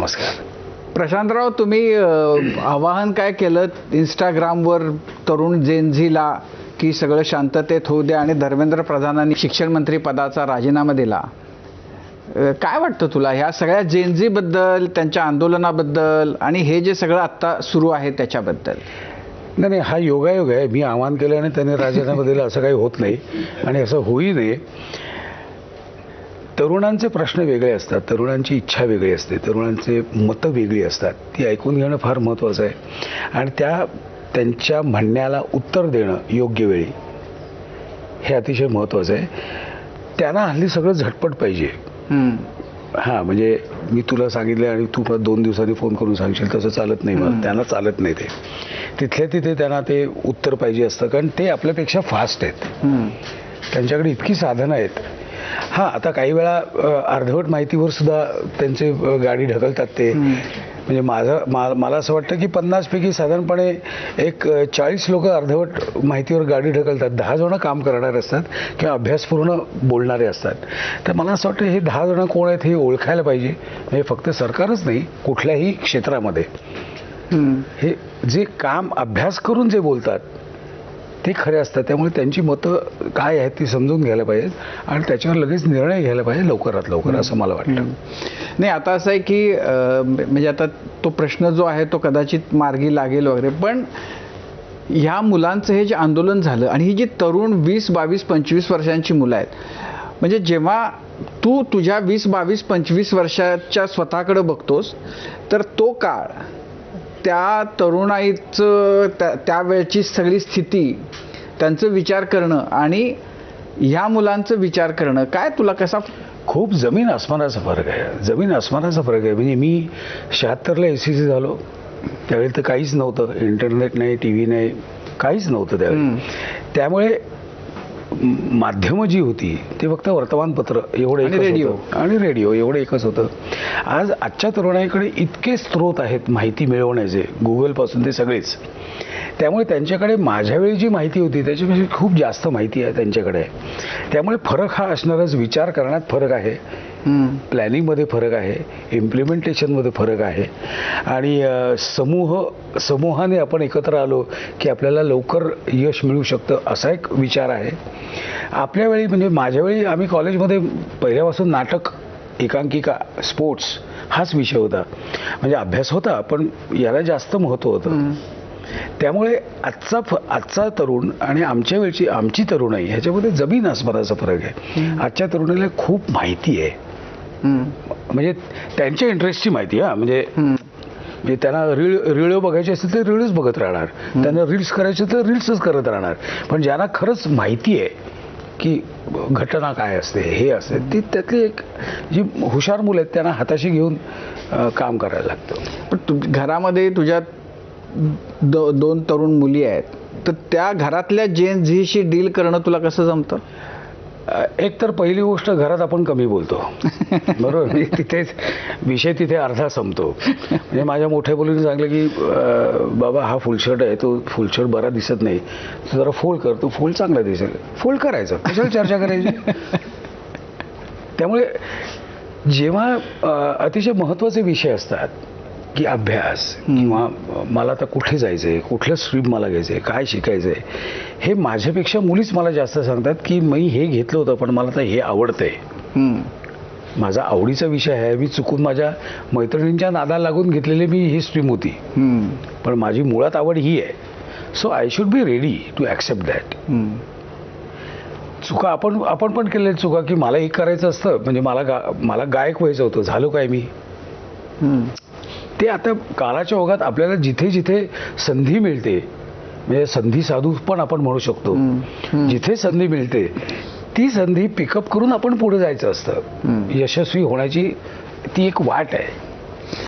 नमस्कार. प्रशांतराव, तुम्ही आवाहन काय केलं इंस्टाग्रामवर तरुण जेनझीला की सगळं शांततेत होऊ द्या आणि धर्मेंद्र प्रधानांनी शिक्षण मंत्री पदाचा राजीनामा दिला. काय वाटतं तुला ह्या सगळ्या जेनझीबद्दल, त्यांच्या आंदोलनाबद्दल आणि हे जे सगळं आत्ता सुरू आहे त्याच्याबद्दल? नाही, हा योगायोग आहे. मी आवाहन केलं आणि त्याने राजीनामा दिला असं काही होत नाही आणि असं होई नये. तरुणांचे प्रश्न वेगळे असतात, तरुणांची इच्छा वेगळी असते, तरुणांचे मतं वेगळी असतात. ती ऐकून घेणं फार महत्त्वाचं आहे आणि त्यांच्या म्हणण्याला उत्तर देणं योग्य वेळी हे अतिशय महत्त्वाचं आहे. त्यांना हल्ली सगळं झटपट पाहिजे. हां, म्हणजे मी तुला सांगितलं आणि तू 2 दिवसांनी फोन करून सांगशील तसं चालत नाही. मग त्यांना चालत नाही. ते तिथल्या तिथे त्यांना ते उत्तर पाहिजे असतं, कारण ते आपल्यापेक्षा फास्ट आहेत. त्यांच्याकडे इतकी साधनं आहेत. हां, आता काही वेळा अर्धवट माहितीवर सुद्धा त्यांचे गाडी ढकलतात ते. म्हणजे मला असं वाटतं की 50 पैकी साधारणपणे एक 40 लोक अर्धवट माहितीवर गाडी ढकलतात. 10 जण काम करणारे असतात किंवा अभ्यासपूर्ण बोलणारे असतात. तर मला असं वाटतं हे 10 जण कोण आहेत हे ओळखायला पाहिजे. म्हणजे फक्त सरकारच नाही, कुठल्याही क्षेत्रामध्ये हे जे काम अभ्यास करून जे बोलतात ते खरे असतात. त्यामुळे त्यांची मतं काय आहेत ती समजून घ्यायला पाहिजेत आणि त्याच्यावर लगेच निर्णय घ्यायला पाहिजे लवकरात लवकर, असं मला वाटतं. नाही, आता असं आहे की म्हणजे आता तो प्रश्न जो आहे तो कदाचित मार्गी लागेल वगैरे, पण ह्या मुलांचं हे जे आंदोलन झालं आणि ही जी तरुण 20, 22, 25 वर्षांची मुलं आहेत, म्हणजे जेव्हा तू तुझ्या 20, 22, 25 वर्षाच्या स्वतःकडे बघतोस तर तो काळ, त्या तरुणाईचं त्यावेळची सगळी स्थिती, त्यांचं विचार करणं आणि ह्या मुलांचं विचार करणं, काय तुला कसा? खूप जमीन आसमानाचा फरक आहे. जमीन आसमानाचा फरक आहे. म्हणजे मी 76ला SEC झालो. त्यावेळी तर काहीच नव्हतं, इंटरनेट नाही, TV नाही, काहीच नव्हतं त्यावेळी. त्यामुळे माध्यमं जी होती ते फक्त वर्तमानपत्र एवढं आणि रेडिओ एवढं एकच होतं. आजच्या तरुणाईकडे इतके स्रोत आहेत माहिती मिळवण्याचे, गुगलपासून ते सगळेच. त्यामुळे त्यांच्याकडे माझ्यावेळी जी माहिती होती त्याच्यापेक्षा खूप जास्त माहिती आहे त्यांच्याकडे. त्यामुळे फरक हा असणारच. विचार करण्यात फरक आहे, प्लॅनिंगमध्ये फरक आहे, इम्प्लिमेंटेशनमध्ये फरक आहे आणि समूहाने आपण एकत्र आलो की आपल्याला लवकर यश मिळू शकतं असा एक विचार आहे. आपल्या वेळी, म्हणजे माझ्यावेळी, आम्ही कॉलेजमध्ये पहिल्यापासून नाटक, एकांकिका, स्पोर्ट्स हाच विषय होता. म्हणजे अभ्यास होता पण याला जास्त महत्त्व होतं. त्यामुळे आजचा तरुण आणि आमच्या वेळची आमची तरुणाई ह्याच्यामध्ये जमीन आसमानाचा फरक आहे. आजच्या तरुणाईला खूप माहिती आहे, म्हणजे त्यांच्या इंटरेस्टची माहिती. म्हणजे त्यांना रीळ बघायची असेल तर रील्स बघत राहणार, त्यांना रील्स करायचे तर रील्सच करत राहणार. पण ज्यांना खरंच माहिती आहे की घटना काय असते, हे असते, ती त्यातली एक जी हुशार मुलं आहेत त्यांना हाताशी घेऊन काम करायला लागतं. पण घरामध्ये तुझ्या 2 तरुण मुली आहेत, तर त्या घरातल्या जेन झीशी डील करणं तुला कसं जमतं? एक तर पहिली गोष्ट, घरात आपण कमी बोलतो, बरोबर. तिथेच विषय तिथे अर्धा संपतो. म्हणजे माझ्या मोठ्या मुलीने सांगितलं की बाबा हा फुल शर्ट आहे, तो फुल शर्ट बरा दिसत नाही, तू जरा फोल्ड कर, तो फोल्ड चांगला दिसेल. फोल्ड करायचं, कशाला चर्चा करायची? त्यामुळे जेव्हा अतिशय महत्त्वाचे विषय असतात की अभ्यास किंवा मला आता कुठे जायचं आहे, कुठलं स्ट्रीम मला घ्यायचं आहे, काय शिकायचं आहे, हे माझ्यापेक्षा मुलीच मला जास्त सांगतात की मी हे घेतलं होतं पण मला आता हे आवडतंय. माझा आवडीचा विषय आहे. मी चुकून माझ्या मैत्रिणींच्या नादाला लागून घेतलेली मी ही स्ट्रीम होती, पण माझी मुळात आवड ही आहे. So I should be ready to accept that. चुका आपण पण केलेल्या चुका की मला एक करायचं असतं, म्हणजे मला गायक व्हायचं होतं, झालो काय मी? ते आता काळाच्या ओघात आपल्याला जिथे जिथे संधी मिळते, म्हणजे संधी साधू पण आपण म्हणू शकतो, जिथे संधी मिळते ती संधी पिकअप करून आपण पुढे जायचं असतं. यशस्वी होण्याची ती एक वाट आहे.